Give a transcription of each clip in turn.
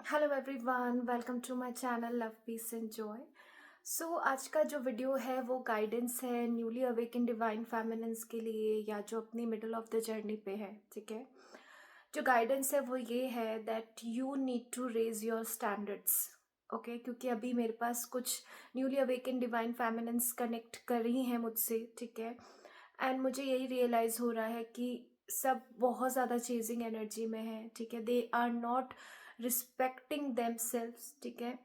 Hello everyone, welcome to my channel love peace and joy. So आज का जो video है वो गाइडेंस है न्यूली अवेकन डिवाइन फेमिनिन्स के लिए, या जो अपनी मिडल ऑफ द जर्नी पे है। ठीक है, जो गाइडेंस है वो ये है that you need to raise your standards. Okay, क्योंकि अभी मेरे पास कुछ newly awaken divine feminines connect कर रही हैं मुझसे। ठीक है, एंड मुझे यही रियलाइज़ हो रहा है कि सब बहुत ज़्यादा चेजिंग एनर्जी में है। ठीक है, they are not respecting themselves. ठीक है,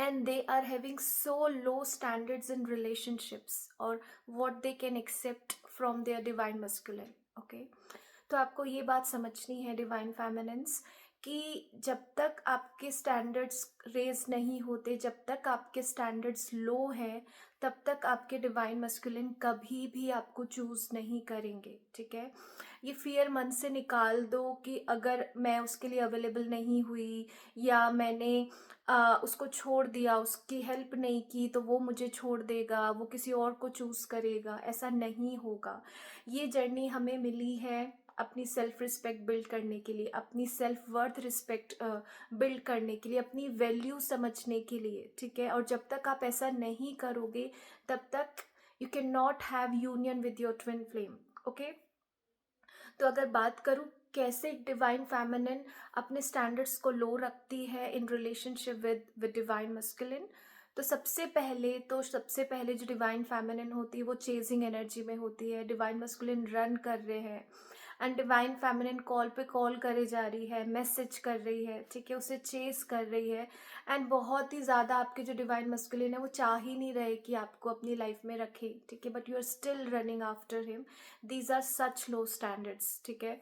and they are having so low standards in relationships or what they can accept from their divine masculine. Okay, तो आपको ये बात समझनी है डिवाइन फेमिनिन्स कि जब तक आपके स्टैंडर्ड्स रेज नहीं होते, जब तक आपके स्टैंडर्ड्स लो हैं, तब तक आपके डिवाइन मस्कुलिन कभी भी आपको चूज नहीं करेंगे। ठीक है, ये फियर मन से निकाल दो कि अगर मैं उसके लिए अवेलेबल नहीं हुई या मैंने उसको छोड़ दिया, उसकी हेल्प नहीं की, तो वो मुझे छोड़ देगा, वो किसी और को चूज करेगा। ऐसा नहीं होगा। ये जर्नी हमें मिली है अपनी सेल्फ रिस्पेक्ट बिल्ड करने के लिए, अपनी सेल्फ वर्थ रिस्पेक्ट बिल्ड करने के लिए, अपनी वैल्यू समझने के लिए। ठीक है, और जब तक आप ऐसा नहीं करोगे तब तक you can not have union with your twin flame. Okay, तो अगर बात करूँ कैसे एक डिवाइन फेमिनिन अपने स्टैंडर्ड्स को लो रखती है in relationship with divine masculine, तो सबसे पहले जो डिवाइन फेमिनिन होती है वो चेजिंग एनर्जी में होती है। डिवाइन मस्कुलिन रन कर रहे हैं एंड डिवाइन फेमिनिन कॉल पे कॉल करे जा रही है, मैसेज कर रही है। ठीक है, उसे चेस कर रही है एंड बहुत ही ज़्यादा आपके जो डिवाइन मस्कुलिन है वो चाह ही नहीं रहे कि आपको अपनी लाइफ में रखे। ठीक है, but you are still running after him. These are such low standards. ठीक है,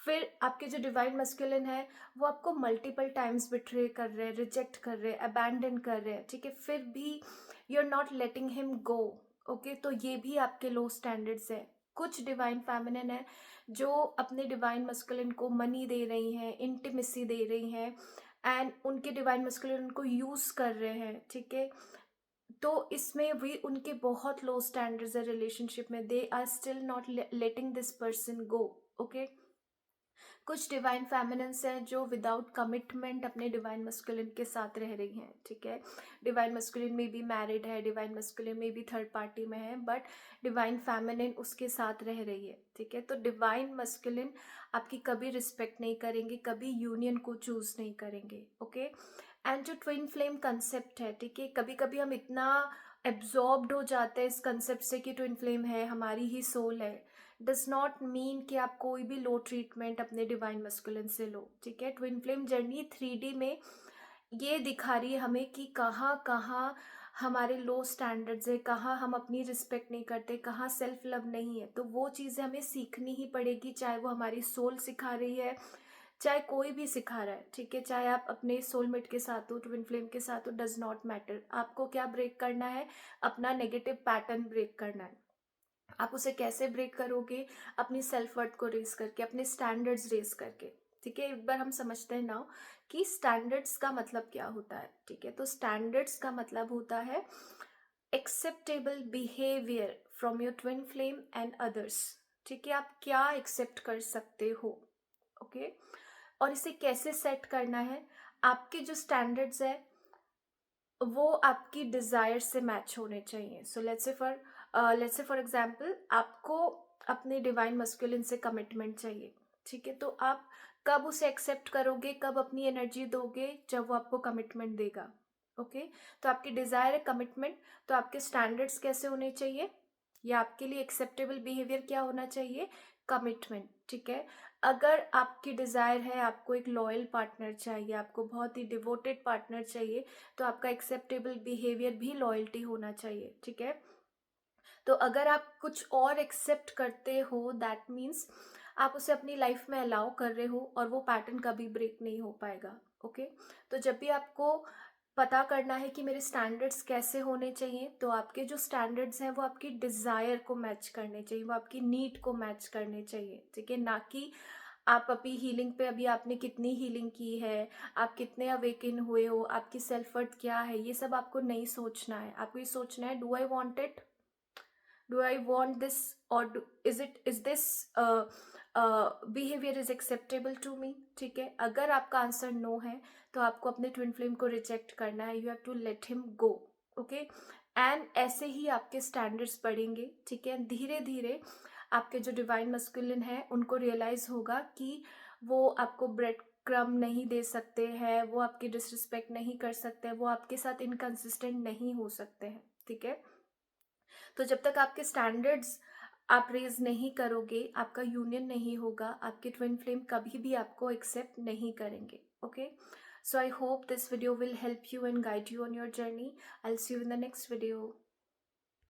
फिर आपके जो डिवाइन मस्कुलिन है वो आपको मल्टीपल टाइम्स बिट्रे कर रहे हैं, रिजेक्ट कर रहे हैं, अबैंडन कर रहे हैं। ठीक है, फिर भी you are not letting him go. Okay, तो ये भी आपके लो स्टैंडर्ड्स है। कुछ डिवाइन फेमिनिन है जो अपने डिवाइन मस्कुलिन को मनी दे रही हैं, इंटीमेसी दे रही हैं, एंड उनके डिवाइन मस्कुलिन उनको यूज कर रहे हैं। ठीक है, तो इसमें भी उनके बहुत लो स्टैंडर्ड्स है रिलेशनशिप में। They are still not letting this person go. Okay, कुछ डिवाइन फेमिनिन्स हैं जो विदाउट कमिटमेंट अपने डिवाइन मस्कुलिन के साथ रह रही हैं। ठीक है, डिवाइन मस्कुलिन में भी मैरिड है, डिवाइन मस्कुलिन में भी थर्ड पार्टी में है, बट डिवाइन फेमिनिन उसके साथ रह रही है। ठीक है, तो डिवाइन मस्कुलिन आपकी कभी रिस्पेक्ट नहीं करेंगे, कभी यूनियन को चूज नहीं करेंगे। ओके, एंड जो ट्विन फ्लेम कंसेप्ट है, ठीक है, कभी कभी हम इतना एब्जॉर्ब्ड हो जाते हैं इस कंसेप्ट से कि ट्विन फ्लेम है, हमारी ही सोल है। डज नॉट मीन कि आप कोई भी लो ट्रीटमेंट अपने डिवाइन मस्कुलिन से लो। ठीक है, ट्विन फ्लेम जर्नी 3D में ये दिखा रही है हमें कि कहाँ कहाँ हमारे लो स्टैंडर्ड्स है, कहाँ हम अपनी रिस्पेक्ट नहीं करते, कहाँ सेल्फ लव नहीं है। तो वो चीज़ें हमें सीखनी ही पड़ेगी, चाहे वो हमारी सोल सिखा रही है, चाहे कोई भी सिखा रहा है। ठीक है, चाहे आप अपने सोलमेट के साथ हो, ट्विन फ्लेम के साथ हो, डज नॉट मैटर। आपको क्या ब्रेक करना है? अपना नेगेटिव पैटर्न ब्रेक करना है। आप उसे कैसे ब्रेक करोगे? अपनी सेल्फ वर्थ को रेस करके, अपने स्टैंडर्ड्स रेस करके। ठीक है, एक बार हम समझते हैं नाउ कि स्टैंडर्ड्स का मतलब क्या होता है। ठीक है, तो स्टैंडर्ड्स का मतलब होता है acceptable behaviour from your twin flame and others. ठीक है, आप क्या एक्सेप्ट कर सकते हो। ओके, और इसे कैसे सेट करना है? आपके जो स्टैंडर्ड्स है वो आपकी डिजायर से मैच होने चाहिए। So let's say for example आपको अपने डिवाइन मस्कुलिन से कमिटमेंट चाहिए। ठीक है, तो आप कब उसे एक्सेप्ट करोगे, कब अपनी एनर्जी दोगे? जब वो आपको कमिटमेंट देगा। ओके, तो आपकी डिजायर है कमिटमेंट, तो आपके स्टैंडर्ड्स कैसे होने चाहिए, या आपके लिए एक्सेप्टेबल बिहेवियर क्या होना चाहिए? कमिटमेंट। ठीक है, अगर आपकी डिजायर है आपको एक लॉयल पार्टनर चाहिए, आपको बहुत ही डिवोटेड पार्टनर चाहिए, तो आपका एक्सेप्टेबल बिहेवियर भी लॉयल्टी होना चाहिए। ठीक है, तो अगर आप कुछ और एक्सेप्ट करते हो दैट मीन्स आप उसे अपनी लाइफ में अलाउ कर रहे हो और वो पैटर्न कभी ब्रेक नहीं हो पाएगा। ओके, तो जब भी आपको पता करना है कि मेरे स्टैंडर्ड्स कैसे होने चाहिए, तो आपके जो स्टैंडर्ड्स हैं वो आपकी डिजायर को मैच करने चाहिए, वो आपकी नीड को मैच करने चाहिए। ठीक है, ना कि आप अभी हीलिंग पे, अभी आपने कितनी हीलिंग की है, आप कितने अवेकन हुए हो, आपकी सेल्फ वर्थ क्या है, ये सब आपको नहीं सोचना है। आपको ये सोचना है, do I want it, do I want this, और is this behaviour is acceptable to me, ठीक है। अगर आपका आंसर नो है तो आपको अपने ट्विन फ्लेम को रिजेक्ट करना है, you have to let him go, okay. And ऐसे ही आपके स्टैंडर्ड्स बढ़ेंगे, ठीक है। धीरे धीरे आपके जो डिवाइन मस्कुलिन है उनको रियलाइज होगा कि वो आपको ब्रेड क्रम नहीं दे सकते हैं, वो आपकी डिसरिस्पेक्ट नहीं कर सकते हैं, वो आपके साथ इनकंसिस्टेंट नहीं हो सकते हैं, ठीक है। तो जब तक आपके स्टैंडर्ड्स आप रेज नहीं करोगे, आपका यूनियन नहीं होगा, आपके ट्विन फ्लेम कभी भी आपको एक्सेप्ट नहीं करेंगे, okay. So I hope this video will help you and guide you on your journey. I'll see you in the next video.